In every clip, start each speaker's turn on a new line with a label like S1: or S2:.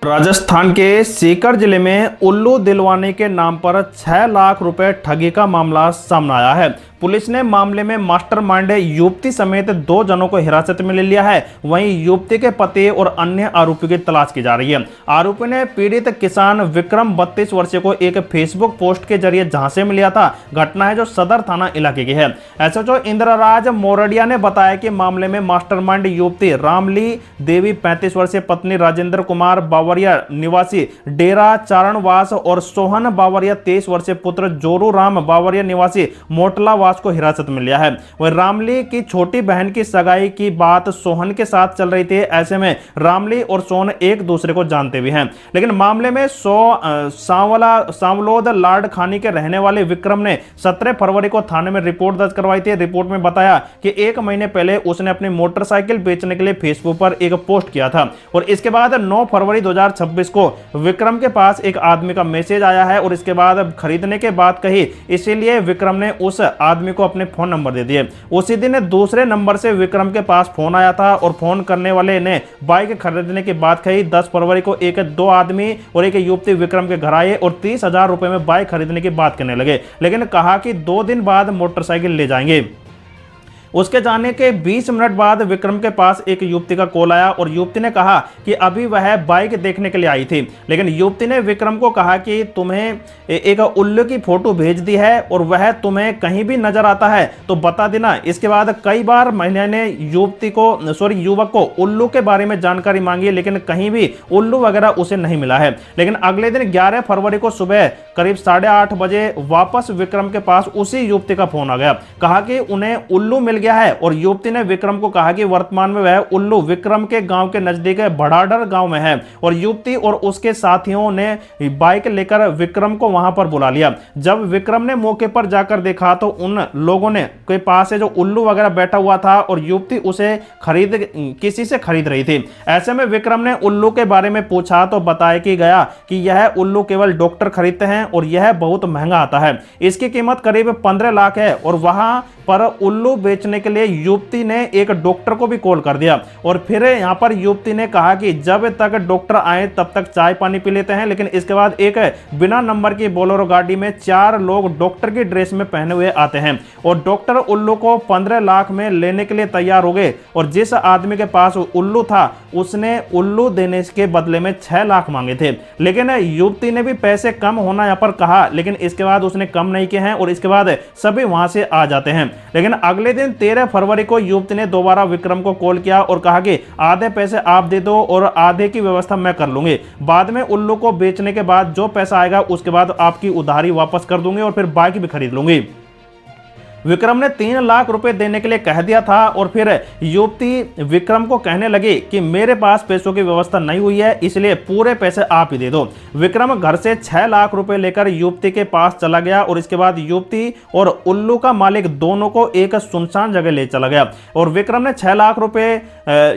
S1: राजस्थान के सीकर जिले में उल्लू दिलवाने के नाम पर 6 लाख रुपए ठगी का मामला सामने आया है। पुलिस ने मामले में मास्टरमाइंड युवती समेत 2 जनों को हिरासत में ले लिया है। वहीं युवती के पति और अन्य आरोपियों की तलाश की जा रही है। आरोपी ने पीड़ित किसान विक्रम 32 वर्षीय को एक फेसबुक पोस्ट के जरिए झांसे में लिया था। घटना है जो सदर थाना इलाके की है। एसएचओ इंद्रराज मोरडिया ने बताया कि मामले में मास्टरमाइंड युवती रामली देवी 35 वर्षीय, पत्नी राजेंद्र कुमार बावरिया निवासी डेरा चारणवास और सोहन बावरिया 23 वर्षीय, पुत्र जोरू राम बावरिया निवासी मोटला को हिरासत में लिया है। वह रामली की छोटी बहन की सगाई की बात सोहन के साथ चल रही थी। ऐसे में रामली और सोहन एक दूसरे को जानते भी हैं, लेकिन मामले में सांवलोद लाड खानी के रहने वाले विक्रम ने 17 फरवरी को थाने में रिपोर्ट दर्ज करवाई थी। रिपोर्ट में बताया कि 1 महीने पहले उसने अपनी मोटरसाइकिल बेचने के लिए फेसबुक पर एक पोस्ट किया था और इसके बाद 9 फरवरी 2026 को विक्रम के पास एक आदमी का मैसेज आया है और इसके बाद खरीदने के बाद कही, इसीलिए विक्रम ने उस आदमी को अपने फोन नंबर दे दिए। उसी दिन दूसरे नंबर से विक्रम के पास फोन आया था और फोन करने वाले ने बाइक खरीदने की बात कही। 10 फरवरी को 2 आदमी और एक युवती विक्रम के घर आए और 30,000 रुपए में बाइक खरीदने की बात करने लगे, लेकिन कहा कि 2 दिन बाद मोटरसाइकिल ले जाएंगे। उसके जाने के 20 मिनट बाद विक्रम के पास एक युवती का कॉल आया और युवती ने कहा कि अभी वह बाइक देखने के लिए आई थी, लेकिन युवती ने विक्रम को कहा कि तुम्हें एक उल्लू की फोटो भेज दी है और वह तुम्हें कहीं भी नजर आता है तो बता देना। इसके बाद कई बार महिला ने युवक को उल्लू के बारे में जानकारी मांगी, लेकिन कहीं भी उल्लू वगैरह उसे नहीं मिला है। लेकिन अगले दिन 11 फरवरी को सुबह करीब 8:30 बजे वापस विक्रम के पास उसी युवती का फोन आ गया। कहा कि उन्हें उल्लू मिल गया है और युवती ने विक्रम को कहा कि वर्तमान में वह उल्लू विक्रम के गांव के नजदीक भड़ाडर गांव में है और युवती और उसके साथियों ने बाइक लेकर विक्रम को वहां पर बुला लिया। जब विक्रम ने मौके पर जाकर देखा तो उन लोगों ने के पास है जो उल्लू वगैरह बैठा हुआ था और युवती उसे किसी से खरीद रही थी। ऐसे में विक्रम ने उल्लू के बारे में पूछा तो बताया कि गया कि यह उल्लू केवल डॉक्टर खरीदते हैं और यह बहुत महंगा आता है। इसकी कीमत करीब 15 लाख है और वहां पर उल्लू बेचने के लिए युवती ने एक डॉक्टर को भी कॉल कर दिया और फिर यहां पर युवती ने कहा कि जब तक डॉक्टर आए तब तक चाय पानी पी लेते हैं। लेकिन इसके बाद एक बिना नंबर की बोलेरो गाड़ी में 4 लोग डॉक्टर की ड्रेस में पहने हुए आते हैं और डॉक्टर उल्लू को 15 लाख में लेने के लिए तैयार हो गए और जिस आदमी के पास उल्लू था उसने उल्लू देने के बदले में 6 लाख मांगे थे। लेकिन युवती ने भी पैसे कम होना यहां पर कहा, लेकिन इसके बाद उसने कम नहीं किए हैं और इसके बाद सभी वहां से आ जाते हैं। लेकिन अगले दिन 13 फरवरी को युवती ने दोबारा विक्रम को कॉल किया और कहा कि आधे पैसे आप दे दो और आधे की व्यवस्था मैं कर लूंगी। बाद में उल्लू को बेचने के बाद जो पैसा आएगा उसके बाद आपकी उधारी वापस कर दूंगी और फिर बाइक भी खरीद लूंगी। विक्रम ने 3 लाख रुपए देने के लिए कह दिया था और फिर युवती विक्रम को कहने लगी कि मेरे पास पैसों की व्यवस्था नहीं हुई है, इसलिए पूरे पैसे आप ही दे दो। विक्रम घर से 6 लाख रुपए लेकर युवती के पास चला गया और इसके बाद युवती और उल्लू का मालिक दोनों को एक सुनसान जगह ले चला गया और विक्रम ने 6 लाख रुपए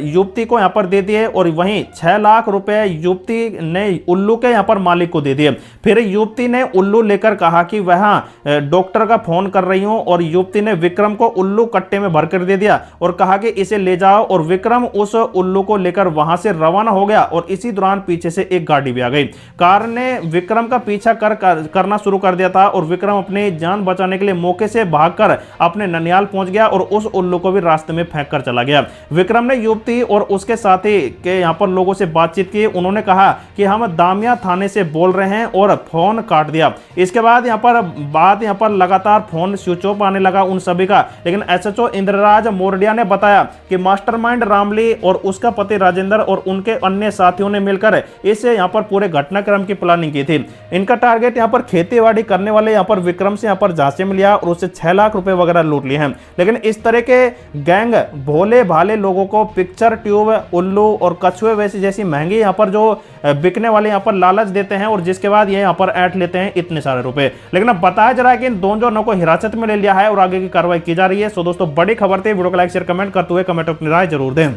S1: युवती को यहाँ पर दे दिए और वहीं 6 लाख रुपए युवती ने उल्लू के यहाँ पर मालिक को दे दिए। फिर युवती ने उल्लू लेकर कहा कि वह डॉक्टर का फोन कर रही हूँ और युवती ने विक्रम को उल्लू कट्टे में भरकर दे दिया और कहा कि इसे ले जाओ और विक्रम उस उल्लू को लेकर वहां से रवाना हो गया और इसी दौरान पीछे से एक गाड़ी भी आ गई। कार ने विक्रम का पीछा करना शुरू कर दिया था और विक्रम अपनी जान बचाने के लिए मौके से भागकर अपने ननियाल पहुंच गया और उस उल्लू को भी रास्ते में फेंक कर चला गया। विक्रम ने युवती और उसके साथी के यहाँ पर लोगों से बातचीत की। उन्होंने कहा कि हम दामिया थाने से बोल रहे हैं और फोन काट दिया। इसके बाद यहाँ पर लगातार फोन स्विच ऑफ आने लगा उन सभी का। लेकिन एसएचओ इंद्रराज मोरडिया ने बताया कि मास्टरमाइंड रामली और उसका पति राजेंद्र और उनके अन्य साथियों ने मिलकर इस यहाँ पर पूरे घटनाक्रम की प्लानिंग की थी। इनका टारगेट यहाँ पर खेतीबाड़ी करने वाले यहाँ पर विक्रम से यहाँ पर झांसे में लिया और उससे 6 लाख रुपए वगैरह लूट लिए हैं। लेकिन इस तरह के गैंग भोले भाले लोगों को पिक्चर ट्यूब, उल्लू और कछुए वैसी जैसी महंगी यहाँ पर जो बिकने वाले यहाँ पर लालच देते हैं और जिसके बाद ये यहाँ पर ऐंठ लेते हैं इतने सारे रुपए। लेकिन अब बताया जा रहा है कि इन 2 जनों को हिरासत में ले लिया है और आगे की कार्रवाई की जा रही है। सो दोस्तों, बड़ी खबर थी। वीडियो को लाइक शेयर कमेंट करते हुए कमेंट अपनी राय जरूर दें।